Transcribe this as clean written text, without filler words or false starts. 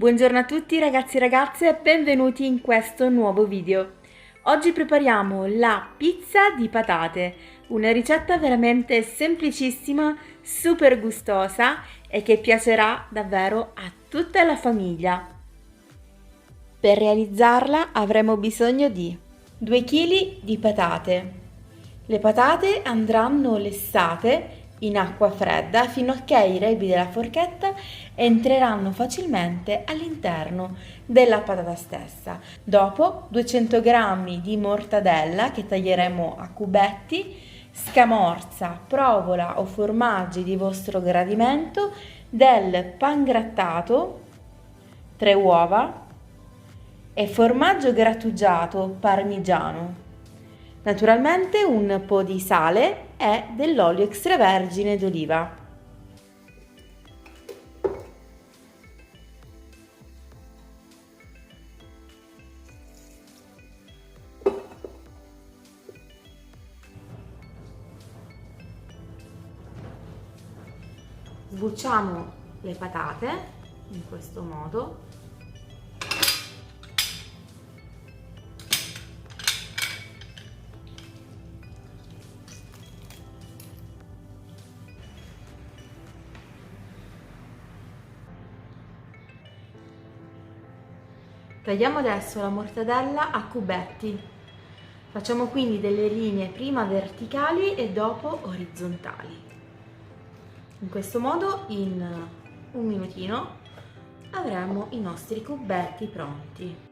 Buongiorno a tutti ragazzi e ragazze e benvenuti in questo nuovo video. Oggi prepariamo la pizza di patate, una ricetta veramente semplicissima, super gustosa e che piacerà davvero a tutta la famiglia. Per realizzarla avremo bisogno di 2 kg di patate. Le patate andranno lessate in acqua fredda fino a che i rebi della forchetta entreranno facilmente all'interno della patata stessa. Dopo 200 g di mortadella che taglieremo a cubetti, scamorza, provola o formaggi di vostro gradimento, del pangrattato, 3 uova e formaggio grattugiato parmigiano. Naturalmente un po' di sale e dell'olio extravergine d'oliva. Sbucciamo le patate in questo modo. Tagliamo adesso la mortadella a cubetti. Facciamo quindi delle linee prima verticali e dopo orizzontali. In questo modo, in un minutino, avremo i nostri cubetti pronti.